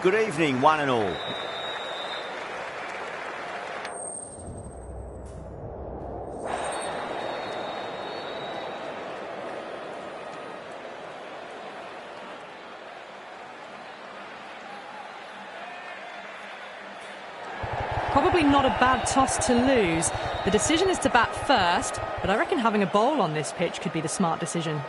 Good evening, one and all. Probably not a bad toss to lose. The decision is to bat first, but I reckon having a bowl on this pitch could be the smart decision.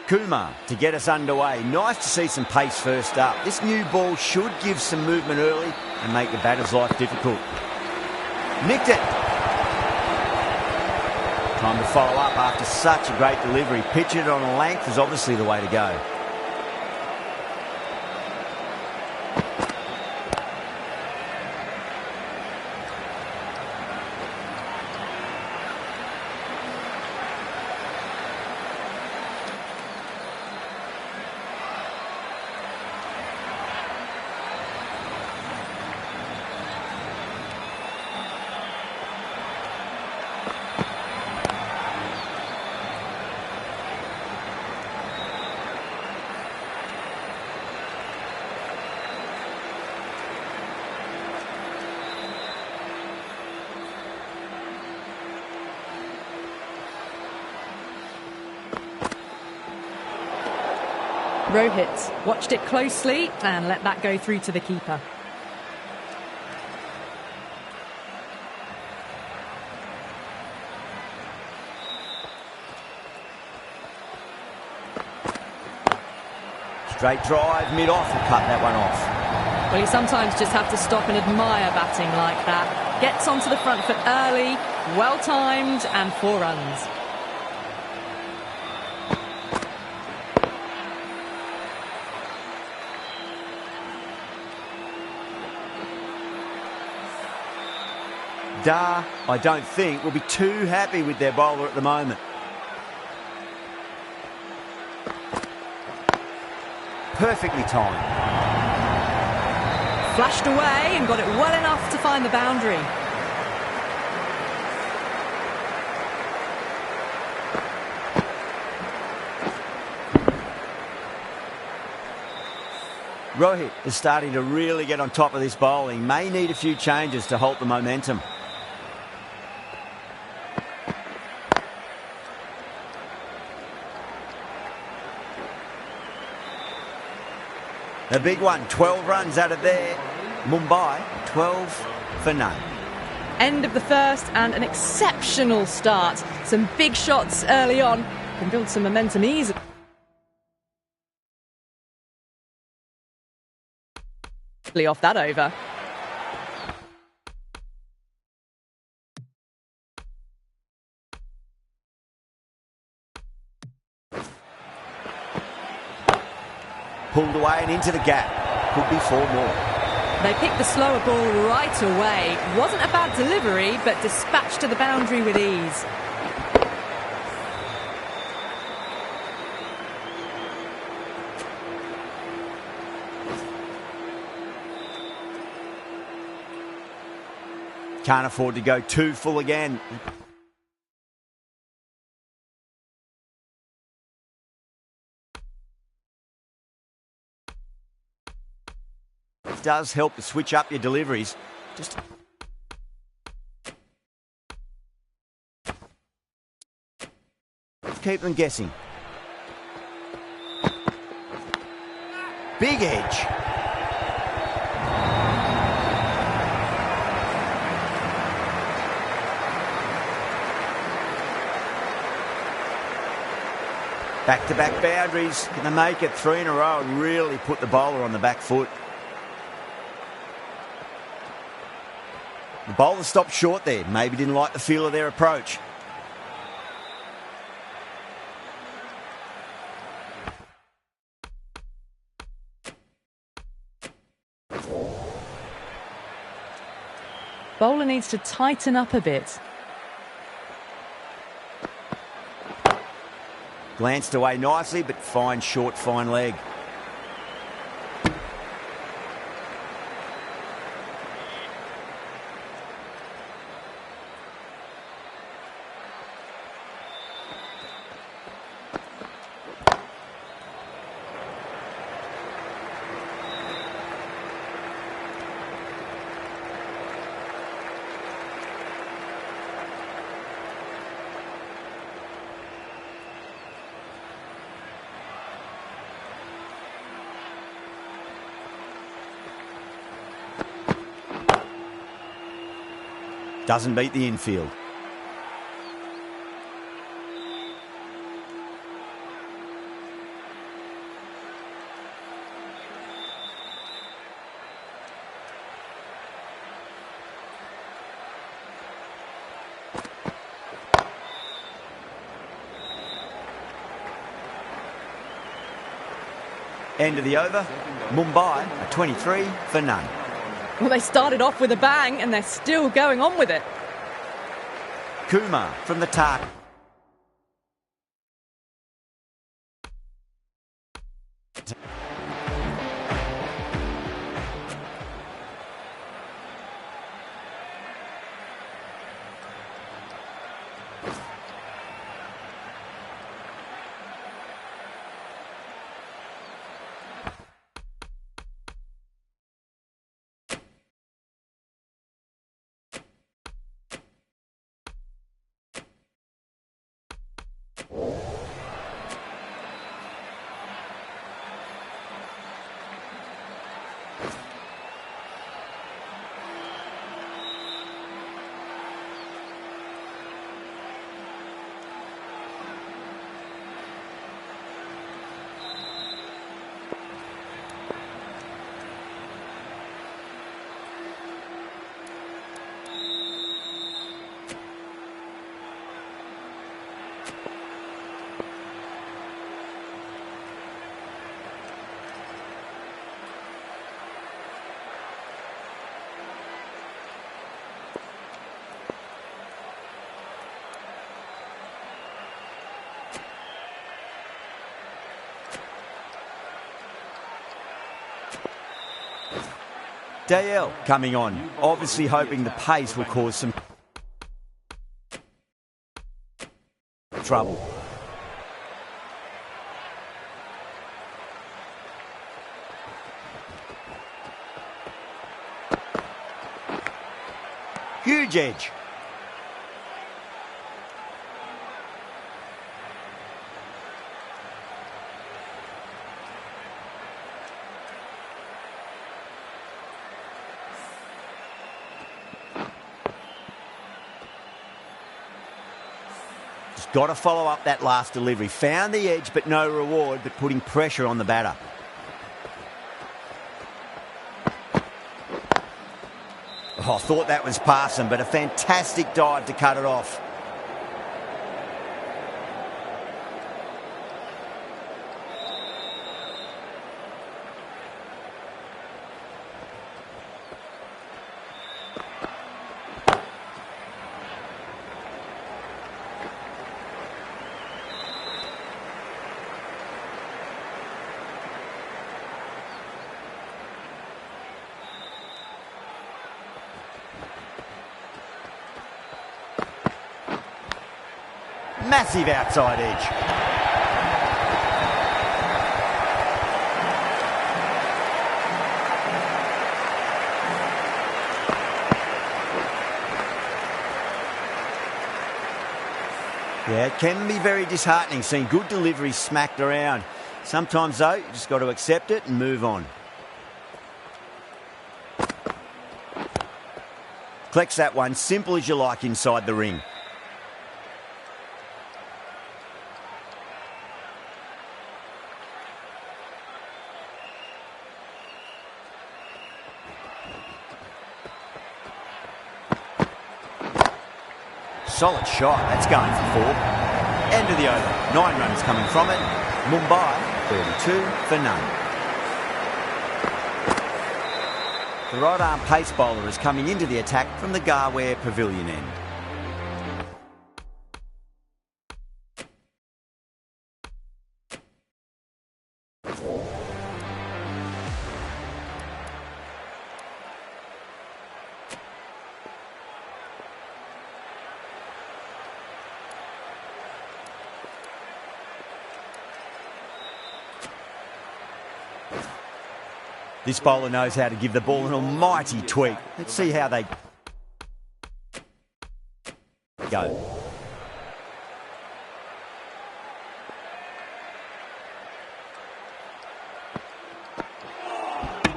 Kumar to get us underway. Nice to see some pace first up. This new ball should give some movement early and make the batter's life difficult. Nicked it. Time to follow up after such a great delivery. Pitch it on a length is obviously the way to go. Rohit watched it closely and let that go through to the keeper. Straight drive, mid-off, and cut that one off. Well, you sometimes just have to stop and admire batting like that. Gets onto the front foot early, well-timed, and 4 runs. Dar, I don't think, will be too happy with their bowler at the moment. Perfectly timed. Flashed away and got it well enough to find the boundary. Rohit is starting to really get on top of this bowling. May need a few changes to halt the momentum. The big one, 12 runs out of there. Mumbai, 12 for none. End of the first and an exceptional start. Some big shots early on. Can build some momentum easily off that over. Pulled away and into the gap. Could be 4 more. They picked the slower ball right away. Wasn't a bad delivery, but dispatched to the boundary with ease. Can't afford to go too full again. It does help to switch up your deliveries. Just keep them guessing. Big edge. Back-to-back boundaries. Can they make it 3 in a row and really put the bowler on the back foot? The bowler stopped short there. Maybe didn't like the feel of their approach. Bowler needs to tighten up a bit. Glanced away nicely, but fine short, fine leg. Doesn't beat the infield. End of the over. Mumbai are 23 for none. Well, they started off with a bang and they're still going on with it. Kumar from the target. Dale coming on, obviously hoping the pace will cause some trouble. Huge edge. Got to follow up that last delivery. Found the edge, but no reward, but putting pressure on the batter. Oh, I thought that was passing, but a fantastic dive to cut it off. Massive outside edge. Yeah, it can be very disheartening seeing good deliveries smacked around. Sometimes, though, you just got to accept it and move on. Collects that one, simple as you like inside the ring. Solid shot. That's going for 4. End of the over. 9 runs coming from it. Mumbai, 32 for none. The right-arm pace bowler is coming into the attack from the Garware Pavilion end. This bowler knows how to give the ball an almighty tweak. Let's see how they go.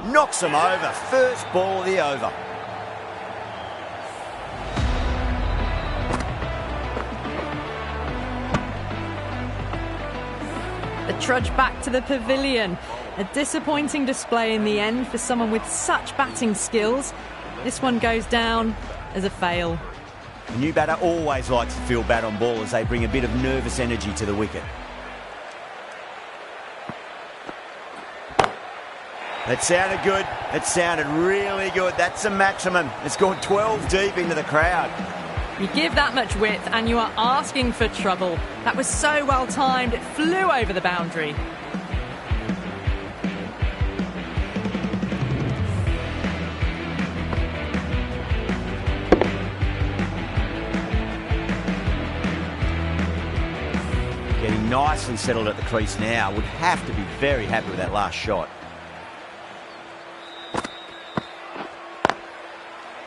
Knocks him over. First ball of the over. The trudge back to the pavilion. A disappointing display in the end for someone with such batting skills. This one goes down as a fail. The new batter always likes to feel bat on ball as they bring a bit of nervous energy to the wicket. That sounded good. It sounded really good. That's a maximum. It's gone 12 deep into the crowd. You give that much width and you are asking for trouble. That was so well timed, it flew over the boundary. Getting nicely settled at the crease now. Would have to be very happy with that last shot.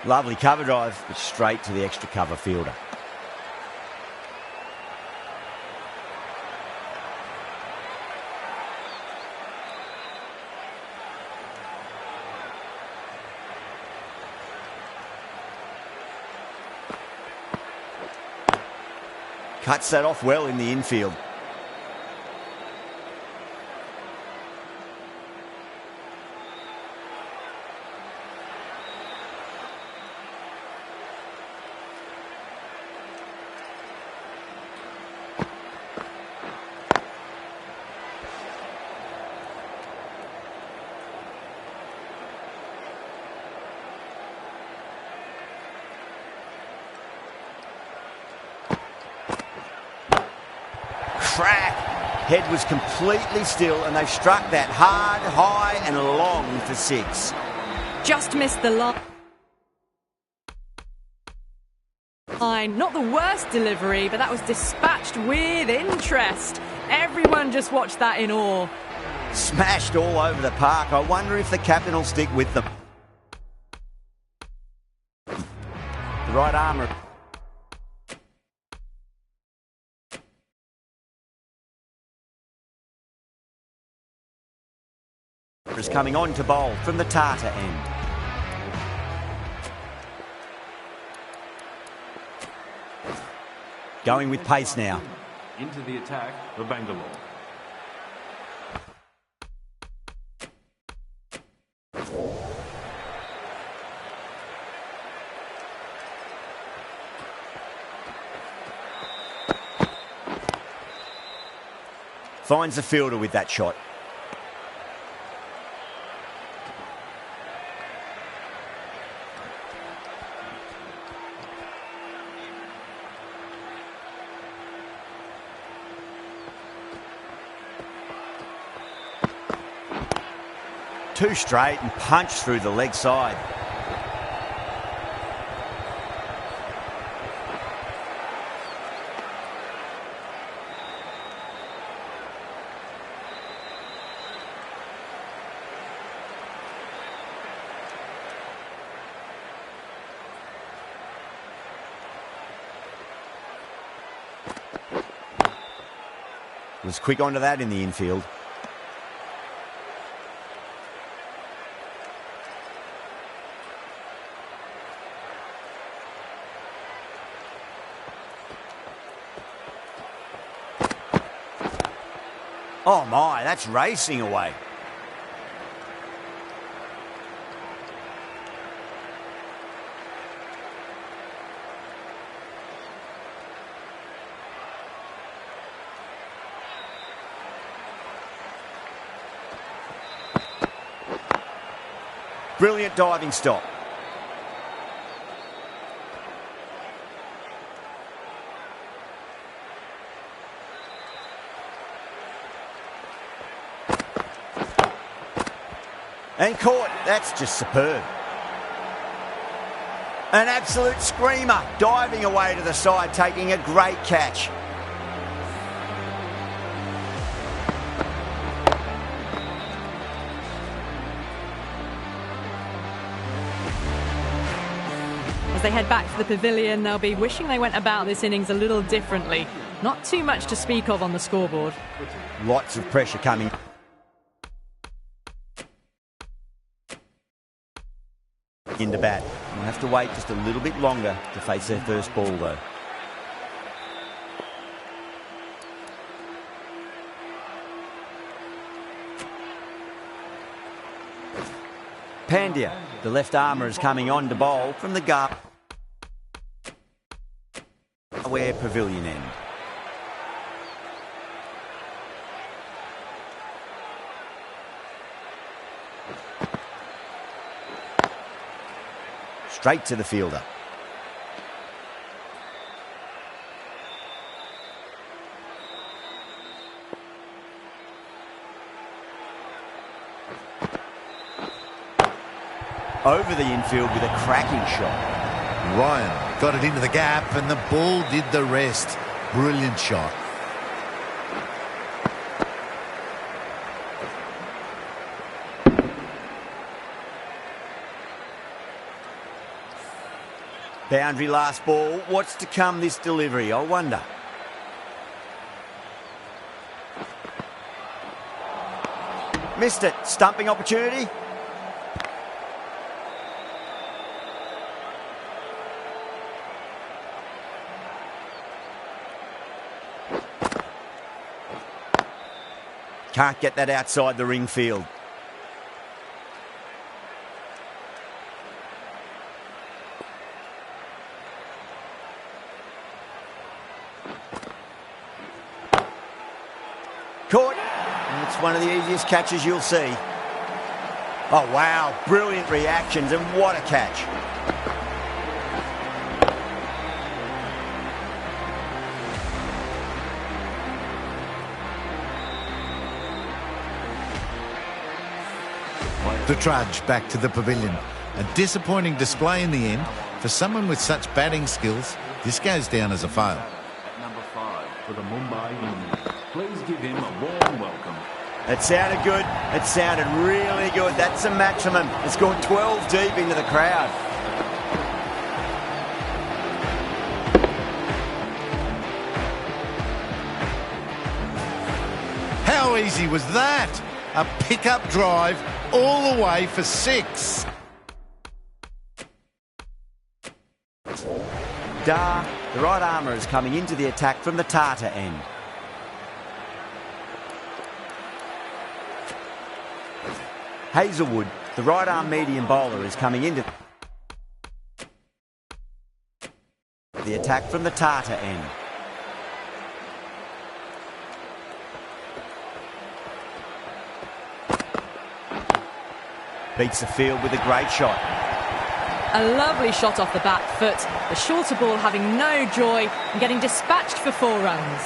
Lovely cover drive, but straight to the extra cover fielder. Cuts that off well in the infield. Crack! Head was completely still and they've struck that hard, high and long for six. Just missed the line. Not the worst delivery, but that was dispatched with interest. Everyone just watched that in awe. Smashed all over the park. I wonder if the captain will stick with them. The right arm is coming on to bowl from the Tata end. Going with pace now. Into the attack for Bangalore. Finds the fielder with that shot. Two straight and punch through the leg side. Was quick onto that in the infield. Oh my, that's racing away. Brilliant diving stop. And caught. That's just superb. An absolute screamer, diving away to the side, taking a great catch. As they head back to the pavilion, they'll be wishing they went about this innings a little differently. Not too much to speak of on the scoreboard. Lots of pressure coming. Into bat. We'll have to wait just a little bit longer to face their first ball, though. Pandya, the left armour, is coming on to bowl from the Garware Pavilion end. Straight to the fielder. Over the infield with a cracking shot. Ryan got it into the gap and the ball did the rest. Brilliant shot. Boundary last ball. What's to come this delivery, I wonder? Missed it. Stumping opportunity. Can't get that outside the ring field. Caught. And it's one of the easiest catches you'll see. Oh, wow. Brilliant reactions, and what a catch. The trudge back to the pavilion. A disappointing display in the end. For someone with such batting skills, this goes down as a fail. Number 5 for the Mumbai Indians. Please give him a warm welcome. It sounded good. It sounded really good. That's a maximum. It's gone 12 deep into the crowd. How easy was that? A pickup drive all the way for 6. Dar, the right armour, is coming into the attack from the Tata end. Hazelwood, the right arm medium bowler, is coming into the attack from the Tata end. Beats the field with a great shot. A lovely shot off the back foot. The shorter ball having no joy and getting dispatched for 4 runs.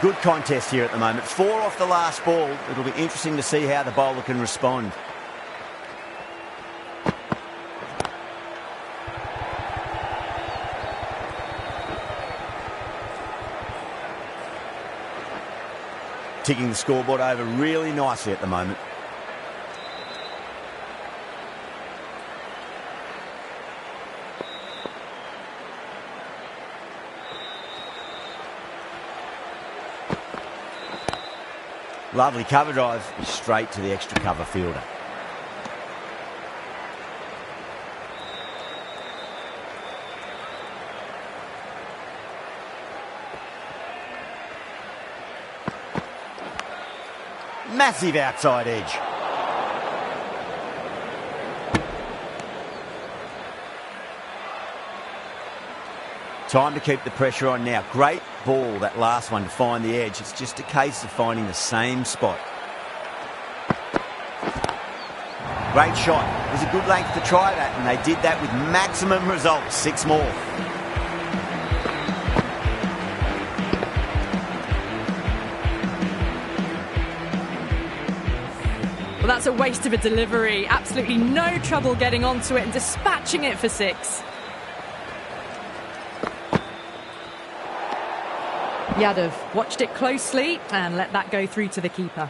Good contest here at the moment. 4 off the last ball. It'll be interesting to see how the bowler can respond. Ticking the scoreboard over really nicely at the moment. Lovely cover drive, straight to the extra cover fielder. Massive outside edge. Time to keep the pressure on now. Great ball, that last one, to find the edge. It's just a case of finding the same spot. Great shot. It was a good length to try that, and they did that with maximum results. 6 more. Well, that's a waste of a delivery. Absolutely no trouble getting onto it and dispatching it for 6. Yadav watched it closely and let that go through to the keeper.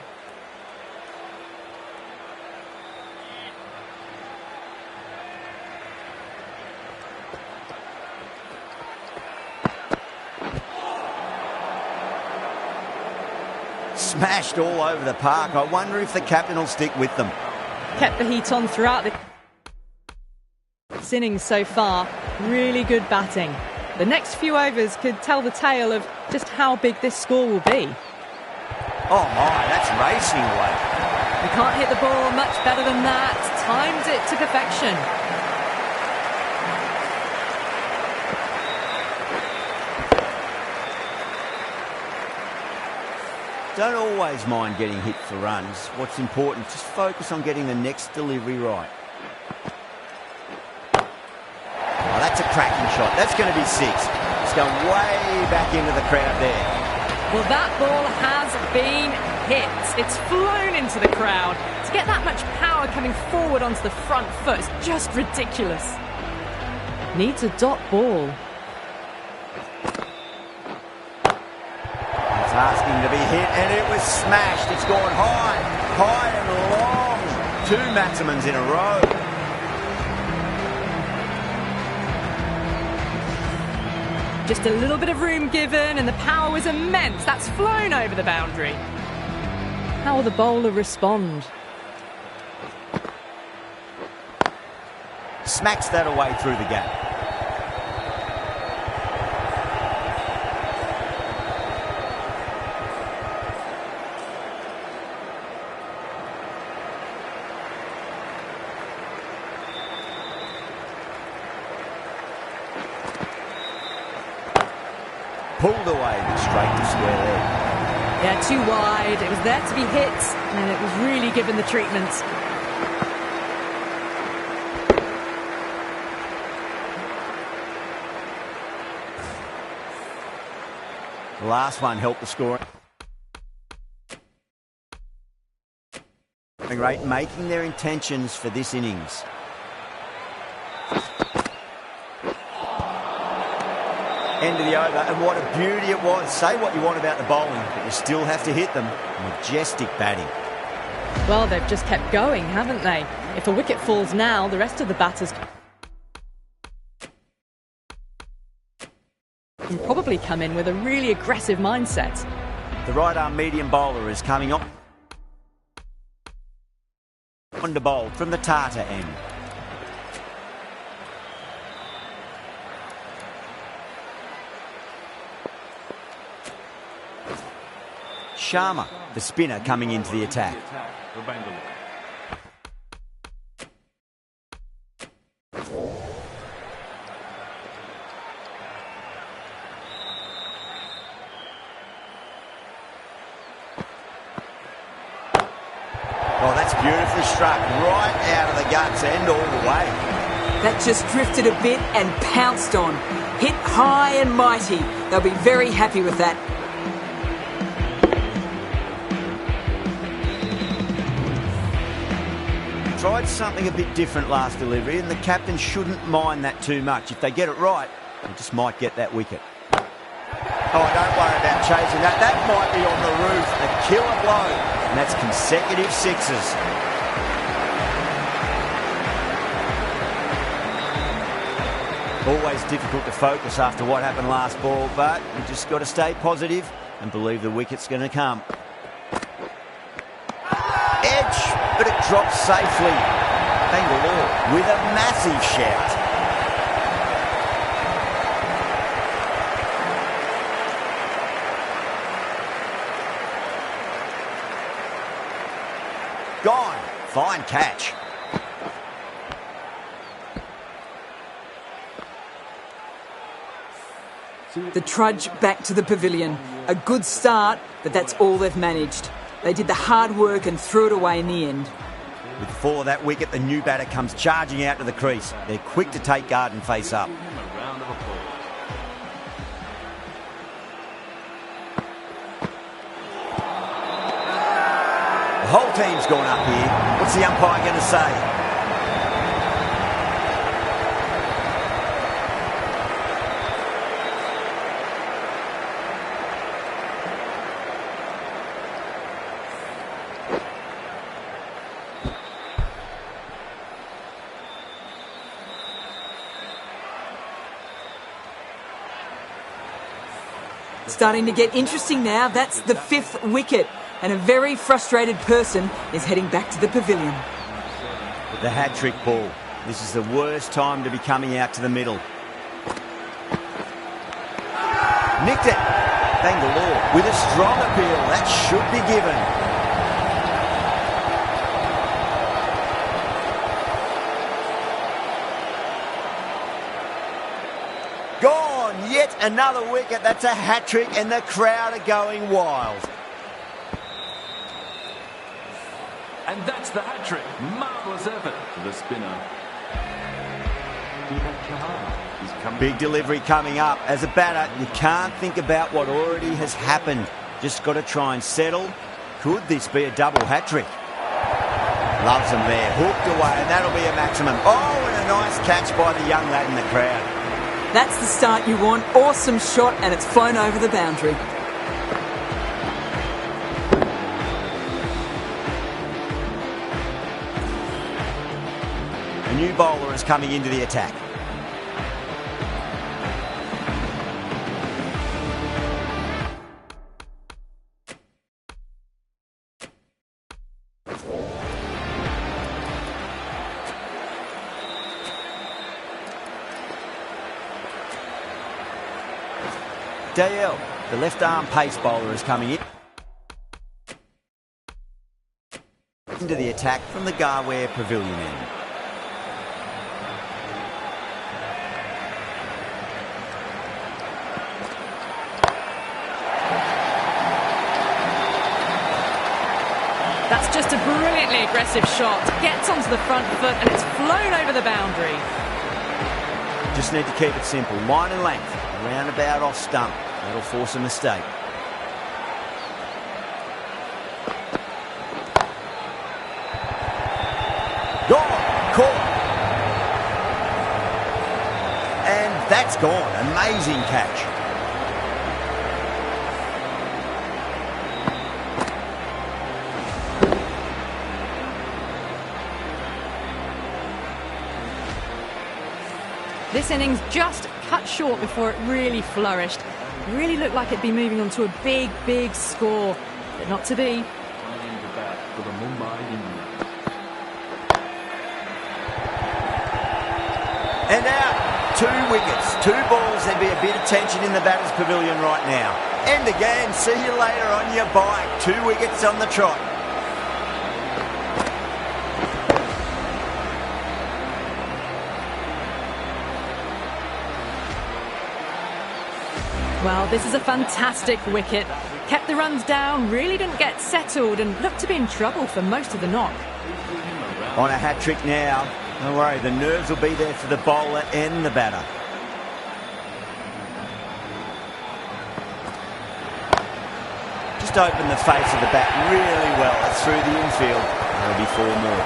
Smashed all over the park. I wonder if the captain will stick with them. Kept the heat on throughout the innings so far. Really good batting. The next few overs could tell the tale of just how big this score will be. Oh my, that's racing away. We can't hit the ball much better than that. Timed it to perfection. Don't always mind getting hit for runs. What's important, just focus on getting the next delivery right. Oh, that's a cracking shot. That's going to be 6. It's going way back into the crowd there. Well, that ball has been hit. It's flown into the crowd. To get that much power coming forward onto the front foot is just ridiculous. Needs a dot ball. Asking to be hit, and it was smashed. It's gone high, high and long. 2 maximums in a row. Just a little bit of room given, and the power was immense. That's flown over the boundary. How will the bowler respond? Smacks that away through the gap. Pulled away, but straight to square leg. Yeah, too wide. It was there to be hit, and it was really given the treatment. The last one helped the score. Great, making their intentions for this innings. End of the over, and what a beauty it was. Say what you want about the bowling, but you still have to hit them. Majestic batting. Well, they've just kept going, haven't they? If a wicket falls now, the rest of the batters can probably come in with a really aggressive mindset. The right-arm medium bowler is coming on to bowl from the Tata end. Sharma, the spinner, coming into the attack. Oh, that's beautifully struck right out of the guts end all the way. That just drifted a bit and pounced on. Hit high and mighty. They'll be very happy with that. Tried something a bit different last delivery, and the captain shouldn't mind that too much. If they get it right, they just might get that wicket. Oh, don't worry about chasing that. That might be on the roof. A killer blow. And that's consecutive 6s. Always difficult to focus after what happened last ball, but you just got to stay positive and believe the wicket's going to come. Edge, but it drops safely. Bangalore with a massive shout. Gone. Fine catch. The trudge back to the pavilion. A good start, but that's all they've managed. They did the hard work and threw it away in the end. With the fall of that wicket, the new batter comes charging out to the crease. They're quick to take guard and face up. Give him a round of applause. The whole team's gone up here. What's the umpire going to say? Starting to get interesting now. That's the 5th wicket. And a very frustrated person is heading back to the pavilion. With the hat-trick ball, this is the worst time to be coming out to the middle. Nicked it. Bangalore with a strong appeal. That should be given. Gone. Yet another wicket. That's a hat-trick and the crowd are going wild. And that's the hat-trick. Marvellous effort for the spinner. Big delivery coming up. As a batter, you can't think about what already has happened. Just got to try and settle. Could this be a double hat-trick? Loves them there. Hooked away, and that'll be a maximum. Oh, and a nice catch by the young lad in the crowd. That's the start you want. Awesome shot, and it's flown over the boundary. A new bowler is coming into the attack. Dale, the left-arm pace bowler, is coming in. Into the attack from the Garware Pavilion end. That's just a brilliantly aggressive shot. Gets onto the front foot and it's flown over the boundary. Just need to keep it simple. Line and length. Roundabout off stump. That'll force a mistake. Gone. Caught. And that's gone. Amazing catch. This innings just cut short before it really flourished. It really looked like it'd be moving on to a big, big score, but not to be. Playing to bat for the Mumbai Indians. And out. 2 wickets. 2 balls. There'd be a bit of tension in the batter's pavilion right now. And again, see you later on your bike. 2 wickets on the trot. Well, this is a fantastic wicket. Kept the runs down, really didn't get settled and looked to be in trouble for most of the knock. On a hat-trick now. Don't worry, the nerves will be there for the bowler and the batter. Just opened the face of the bat really well. That's through the infield. There'll be 4 more.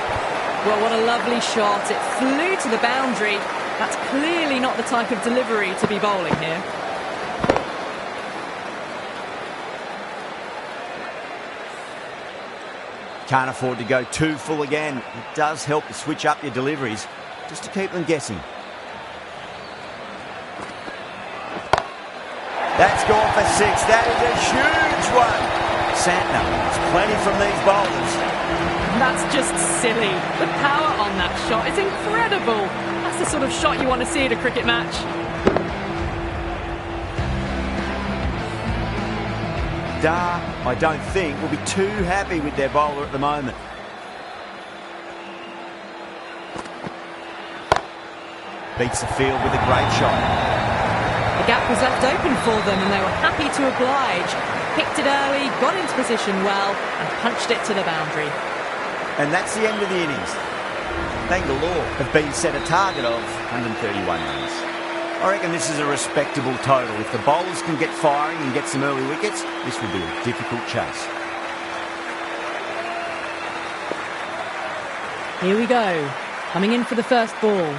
Well, what a lovely shot. It flew to the boundary. That's clearly not the type of delivery to be bowling here. Can't afford to go too full again. It does help to switch up your deliveries, just to keep them guessing. That's gone for 6. That is a huge one. Santner, it's plenty from these bowlers. That's just silly. The power on that shot is incredible. That's the sort of shot you want to see at a cricket match. Dar, I don't think, will be too happy with their bowler at the moment. Beats the field with a great shot. The gap was left open for them and they were happy to oblige. Picked it early, got into position well and punched it to the boundary. And that's the end of the innings. Bangalore have been set a target of 131 runs. I reckon this is a respectable total. If the bowlers can get firing and get some early wickets, this will be a difficult chase. Here we go. Coming in for the first ball.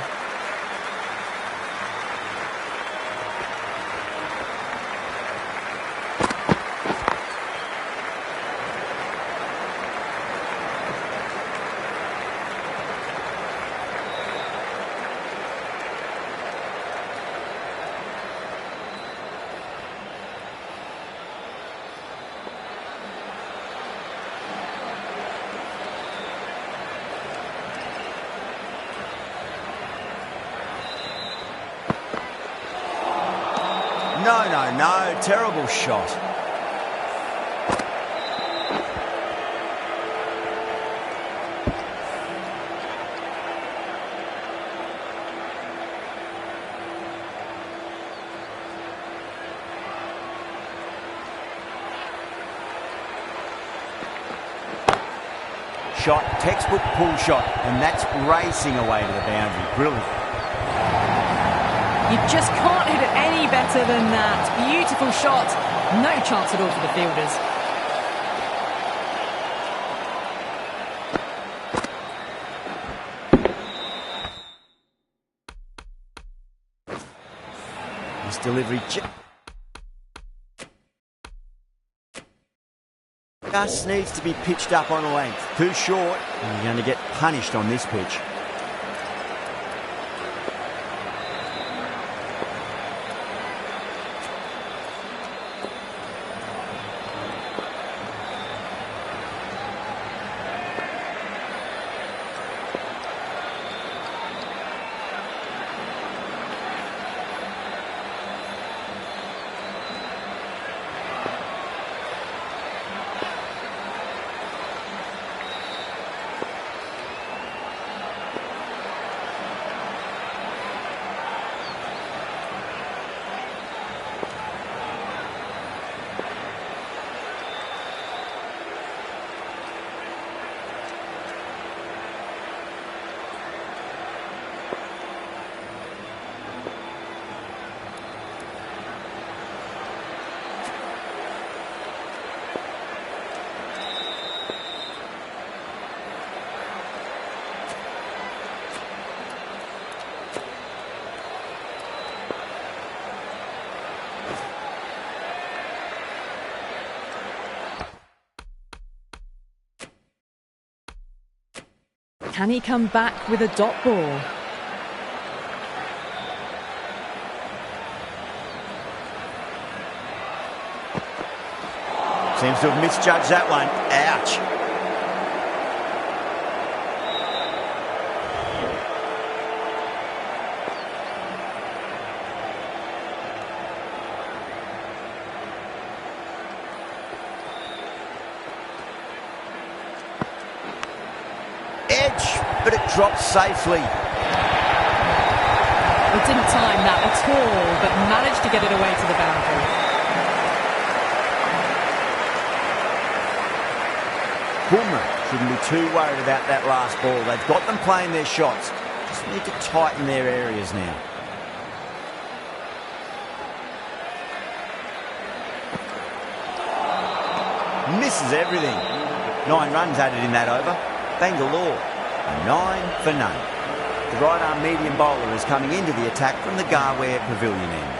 No, terrible shot. Shot, textbook pull shot, and that's racing away to the boundary. Brilliant. You just can't hit it any better than that. Beautiful shot. No chance at all for the fielders. This delivery just needs to be pitched up on a length. Too short, and you're going to get punished on this pitch. Can he come back with a dot ball? Seems to have misjudged that one. Ouch. But it drops safely. He didn't time that at all, but managed to get it away to the boundary. Bumrah shouldn't be too worried about that last ball. They've got them playing their shots. Just need to tighten their areas now. Misses everything. 9 runs added in that over. Bangalore. 9 for none. The right-arm medium bowler is coming into the attack from the Garware Pavilion end.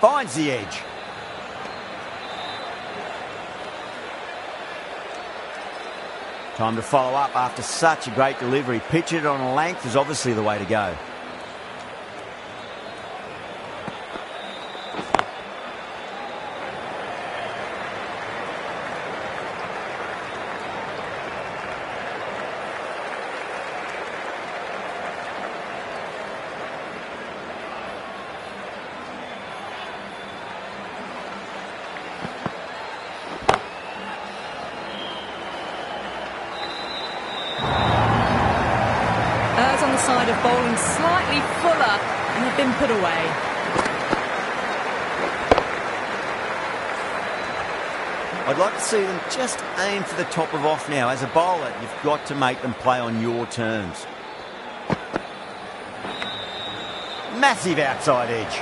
Finds the edge. Time to follow up after such a great delivery. Pitch it on a length is obviously the way to go. side of bowling slightly fuller and have been put away. I'd like to see them just aim for the top of off now. As a bowler, you've got to make them play on your terms. Massive outside edge.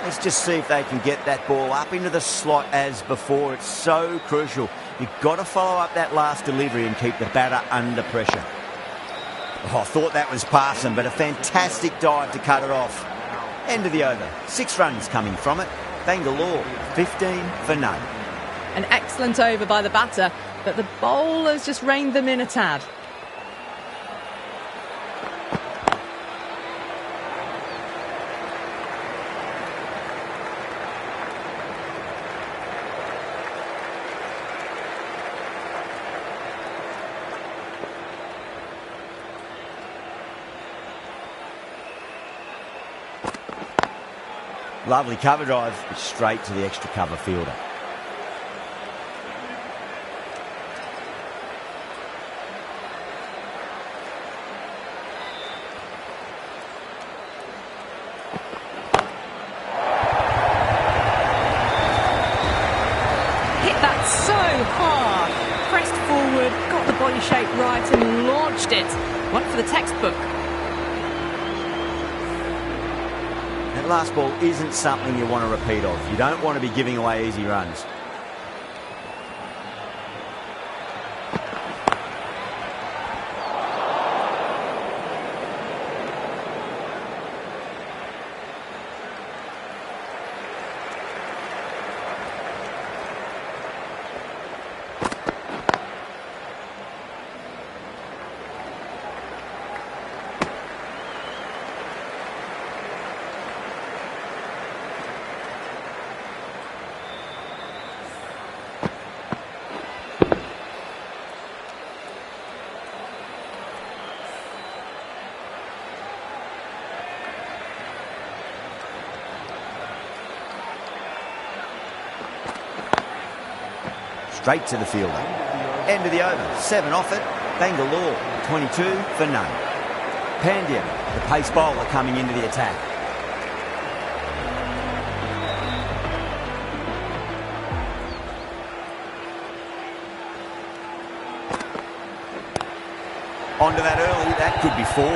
Let's just see if they can get that ball up into the slot as before. It's so crucial. You've got to follow up that last delivery and keep the batter under pressure. Oh, I thought that was passing, but a fantastic dive to cut it off. End of the over. 6 runs coming from it. Bangalore, 15 for none. An excellent over by the batter, but the bowlers just reined them in a tad. Lovely cover drive, straight to the extra cover fielder. Hit that so hard. Pressed forward, got the body shape right and launched it. One for the textbook. That last ball isn't something you want to repeat of. You don't want to be giving away easy runs. Straight to the fielder. End of the over. 7 off it. Bangalore, 22 for none. Pandya, the pace bowler, coming into the attack. Onto that early. That could be 4.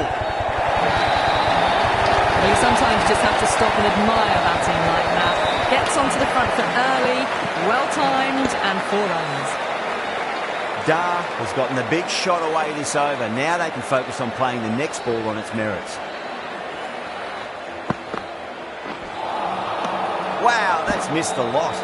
You sometimes just have to stop and admire batting like that. Gets onto the front foot early, well-timed, and 4 runs. Dar has gotten the big shot away this over. Now they can focus on playing the next ball on its merits. Wow, that's missed the lot.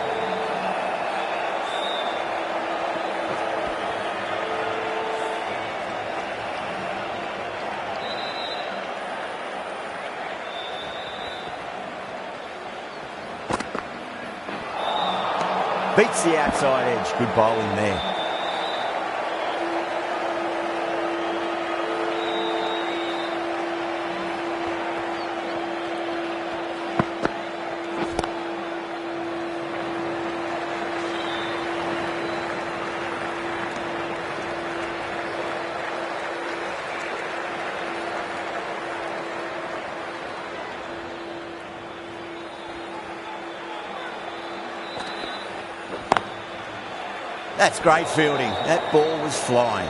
Beats the outside edge. Good bowling there. That's great fielding. That ball was flying.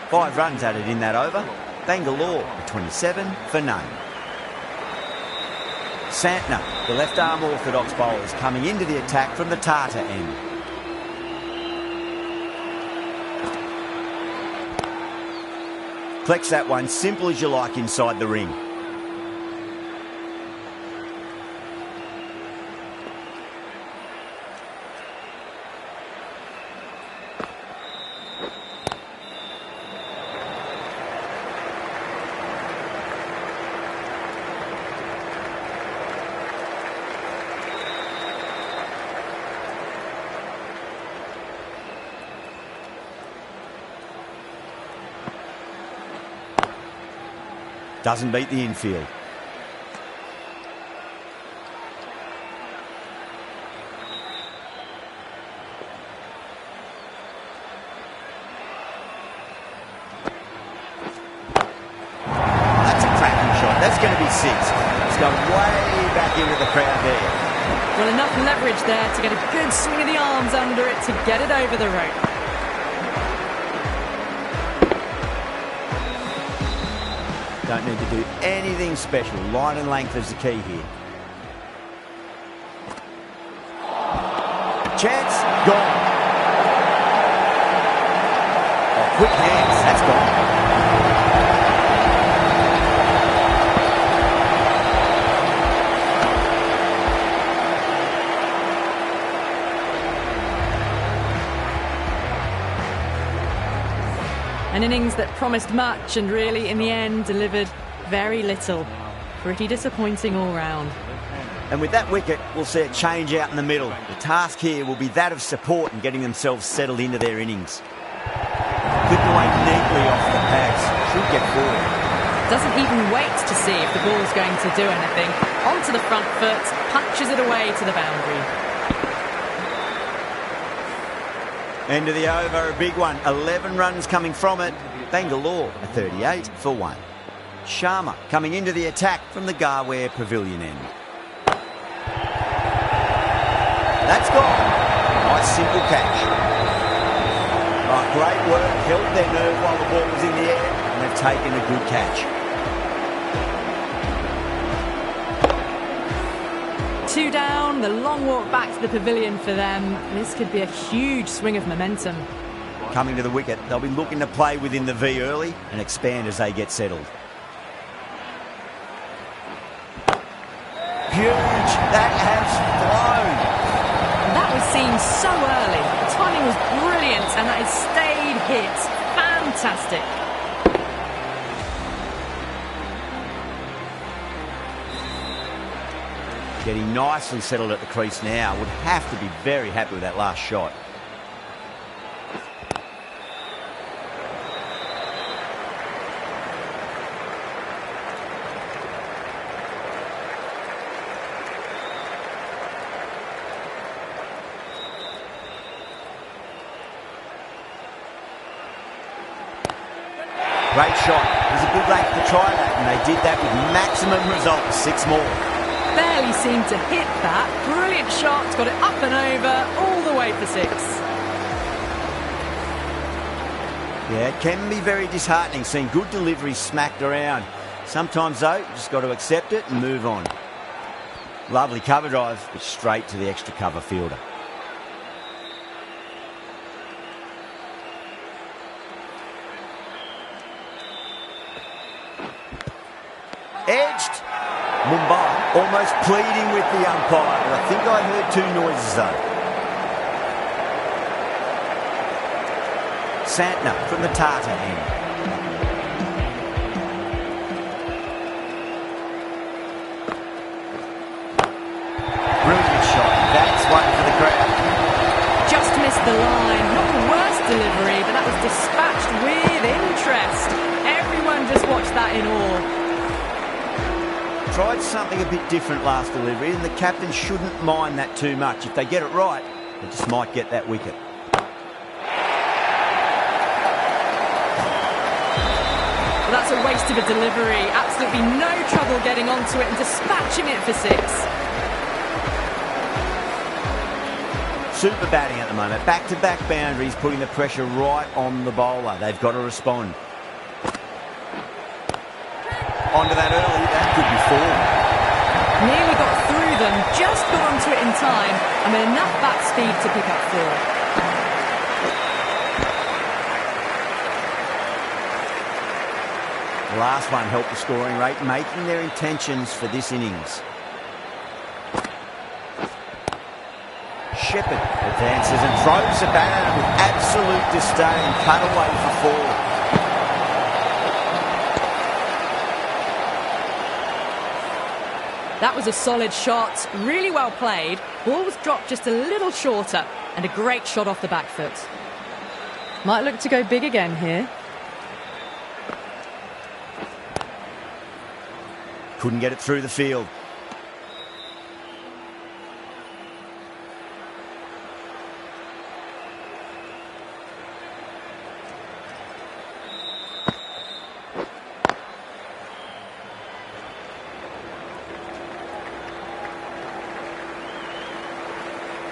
Five runs added in that over. Bangalore, 27 for none. Santner, the left-arm orthodox bowler, is coming into the attack from the Tata end. Collects that one, simple as you like, inside the ring. Doesn't beat the infield. That's a cracking shot. That's going to be 6. It's going way back into the crowd there. Well, enough leverage there to get a good swing of the arms under it to get it over the rope. Don't need to do anything special. Line and length is the key here. Chance, gone. Oh, quick hands, that's gone. An innings that promised much and really, in the end, delivered very little. Pretty disappointing all round. And with that wicket, we'll see a change out in the middle. The task here will be that of support and getting themselves settled into their innings. Clipped away neatly off the pads. Should get forward. Doesn't even wait to see if the ball's going to do anything. Onto the front foot, punches it away to the boundary. End of the over, a big one. 11 runs coming from it. Bangalore, a 38 for 1. Sharma coming into the attack from the Garware Pavilion end. That's gone. Nice simple catch. Oh, great work. Held their nerve while the ball was in the air, and they've taken a good catch. 2 down, the long walk back to the pavilion for them. This could be a huge swing of momentum. Coming to the wicket, they'll be looking to play within the V early and expand as they get settled. Huge. That has flown. That was seen so early. The timing was brilliant and that has stayed hit. Fantastic. Getting nicely settled at the crease now. Would have to be very happy with that last shot. Great shot. It was a good length to try that, and they did that with maximum results. 6 more. Barely seemed to hit that. Brilliant shot, got it up and over, all the way for 6. Yeah, it can be very disheartening seeing good deliveries smacked around. Sometimes, though, you just got to accept it and move on. Lovely cover drive, but straight to the extra cover fielder. Edged. Mumbai almost pleading with the umpire, but I think I heard 2 noises though. Santner from the Tata end. Brilliant shot. That's one for the crowd. Just missed the line. Not the worst delivery, but that was dispatched with interest. Everyone just watched that in awe. Tried something a bit different last delivery, and the captain shouldn't mind that too much. If they get it right, they just might get that wicket. Well, that's a waste of a delivery. Absolutely no trouble getting onto it and dispatching it for 6. Super batting at the moment. Back-to-back boundaries, putting the pressure right on the bowler. They've got to respond. Onto that early, that could be 4. Nearly got through them, just got onto it in time, and with enough bat speed to pick up 4. The last one helped the scoring rate, making their intentions for this innings. Shepherd advances and throws the bat out with absolute disdain, cut away for 4. That was a solid shot, really well played. Ball was dropped just a little shorter, and a great shot off the back foot. Might look to go big again here. Couldn't get it through the field.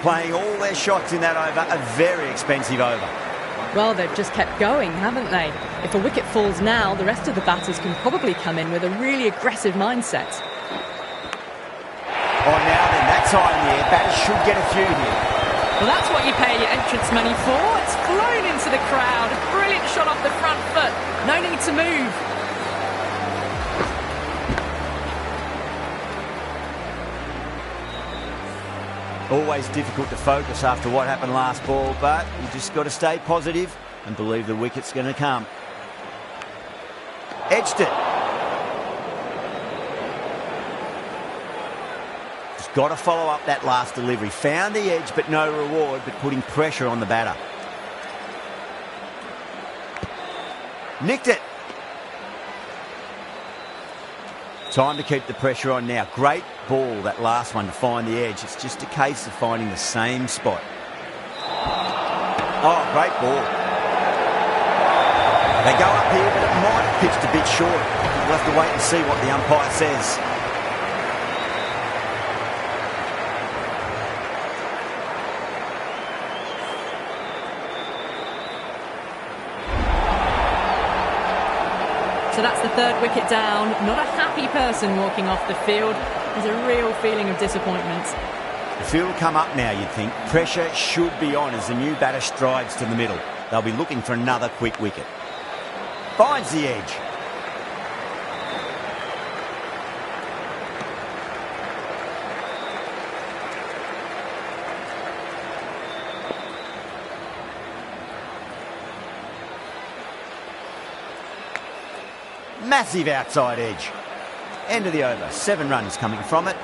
Playing all their shots in that over, a very expensive over. Well, they've just kept going, haven't they? If a wicket falls now, the rest of the batters can probably come in with a really aggressive mindset. Oh, now then, that time in the air, batters should get a few here. Well, that's what you pay your entrance money for. It's flown into the crowd. A brilliant shot off the front foot. No need to move. Always difficult to focus after what happened last ball, but you just got to stay positive and believe the wicket's going to come. Edged it. Just got to follow up that last delivery. Found the edge, but no reward, but putting pressure on the batter. Nicked it. Time to keep the pressure on now. Great ball, that last one, to find the edge. It's just a case of finding the same spot. Oh, great ball. They go up here, but it might have pitched a bit short. We'll have to wait and see what the umpire says. So that's the third wicket down. Not a happy person walking off the field. There's a real feeling of disappointment. The field will come up now, you'd think. Pressure should be on as the new batter strides to the middle. They'll be looking for another quick wicket. Finds the edge. Massive outside edge. End of the over. 7 runs coming from it.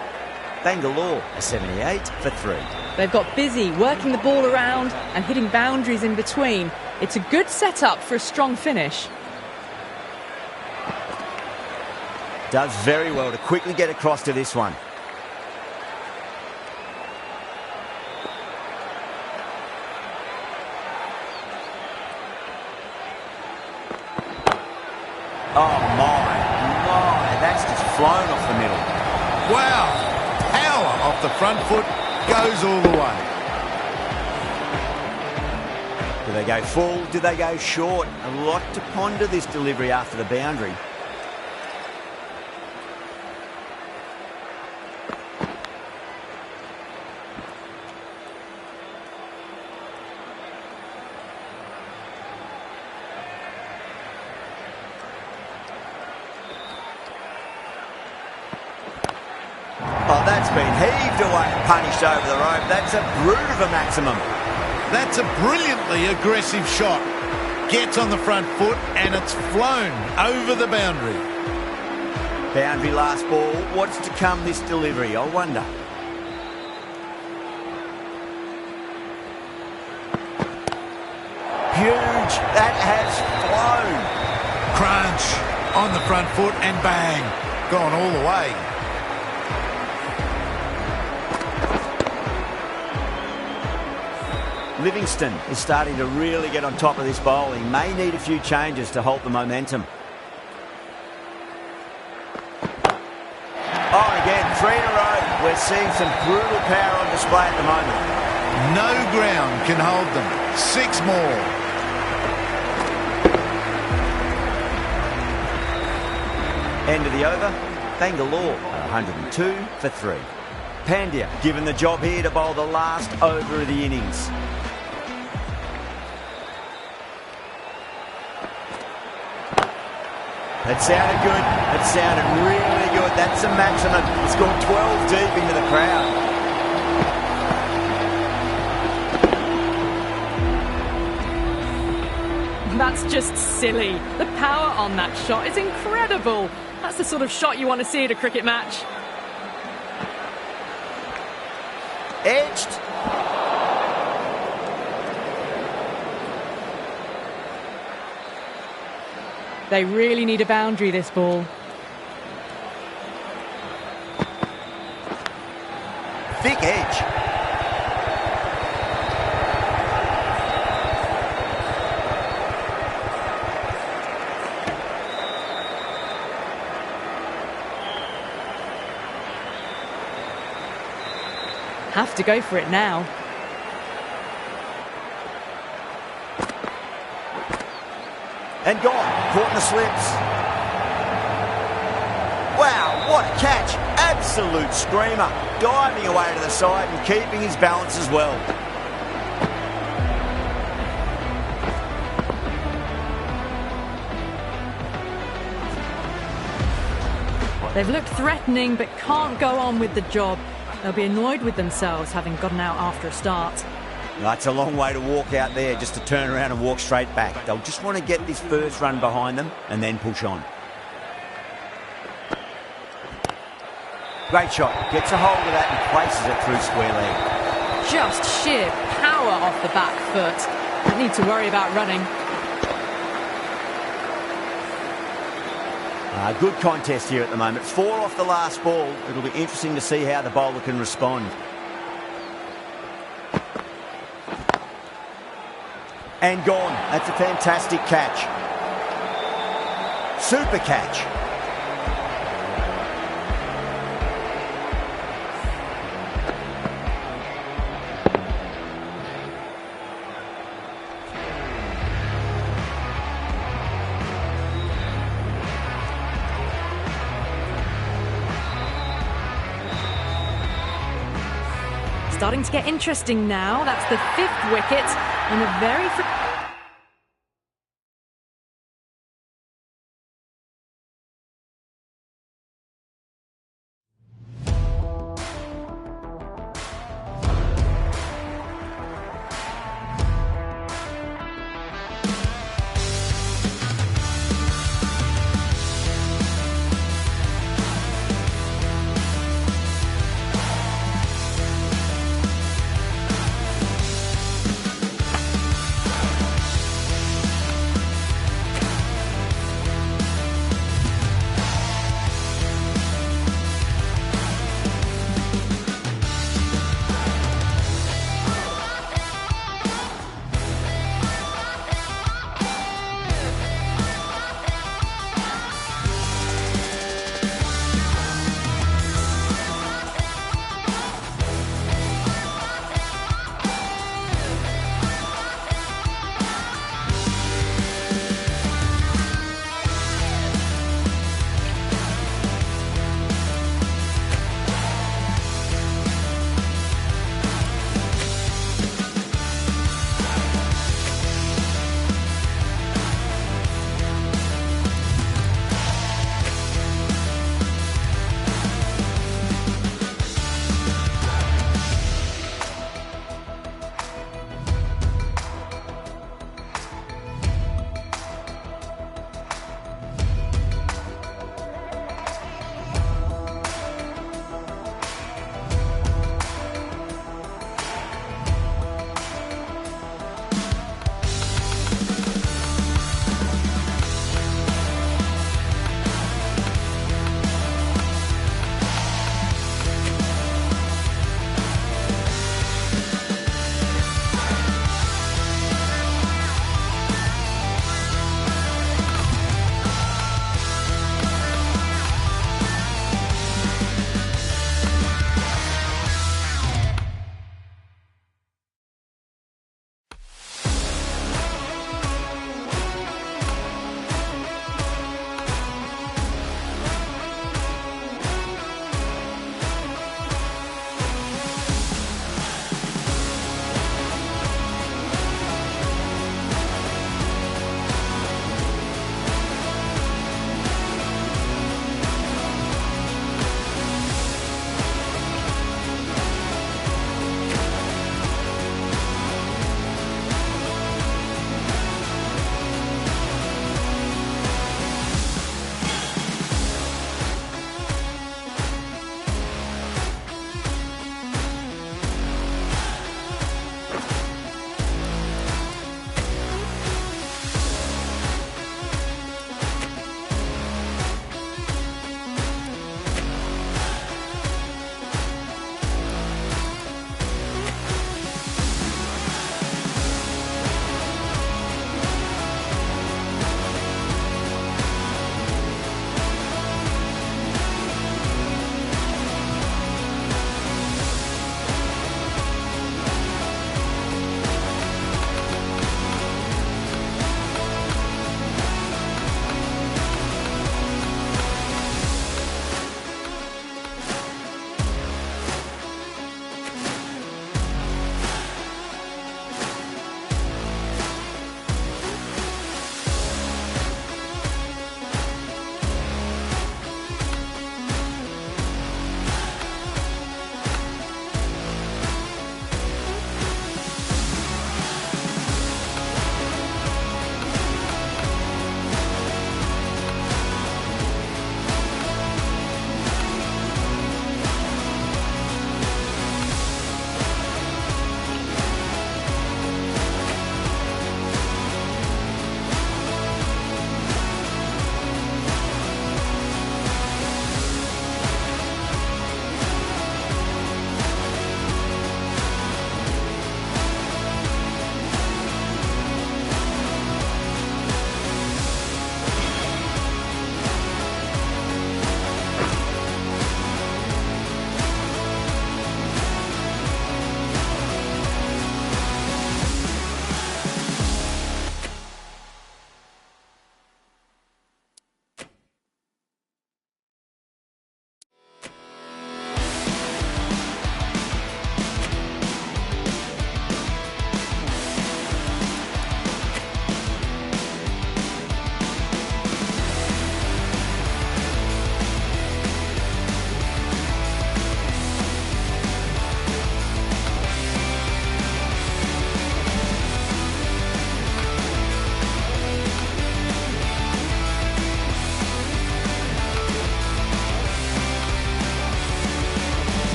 Bangalore a 78 for 3. They've got busy working the ball around and hitting boundaries in between. It's a good setup for a strong finish. Does very well to quickly get across to this one. Oh my, that's just flown off the middle. Wow, power off the front foot, goes all the way. Do they go full? Do they go short? A lot to ponder this delivery after the boundary. Oh, that's been heaved away and punished over the rope. That's a brute of a maximum. That's a brilliantly aggressive shot. Gets on the front foot and it's flown over the boundary. Boundary last ball. What's to come this delivery, I wonder. Huge. That has flown. Crunch on the front foot and bang. Gone all the way. Livingston is starting to really get on top of this bowling. May need a few changes to halt the momentum. Oh, and again, 3 in a row. We're seeing some brutal power on display at the moment. No ground can hold them. 6 more. End of the over. Bangalore 102 for 3. Pandya given the job here to bowl the last over of the innings. It sounded good. It sounded really good. That's a maximum. It's gone 12 deep into the crowd. That's just silly. The power on that shot is incredible. That's the sort of shot you want to see at a cricket match. Edged. They really need a boundary, this ball. thick edge. Have to go for it now. And gone. Caught in the slips. Wow, what a catch. Absolute screamer. Diving away to the side and keeping his balance as well. They've looked threatening but can't go on with the job. They'll be annoyed with themselves having gotten out after a start. That's a long way to walk out there just to turn around and walk straight back. They'll just want to get this first run behind them and then push on. Great shot. Gets a hold of that and places it through square leg. Just sheer power off the back foot. Don't need to worry about running. Good contest here at the moment. 4 off the last ball. It'll be interesting to see how the bowler can respond. And gone. That's a fantastic catch. Super catch. Starting to get interesting now. That's the 5th wicket and a very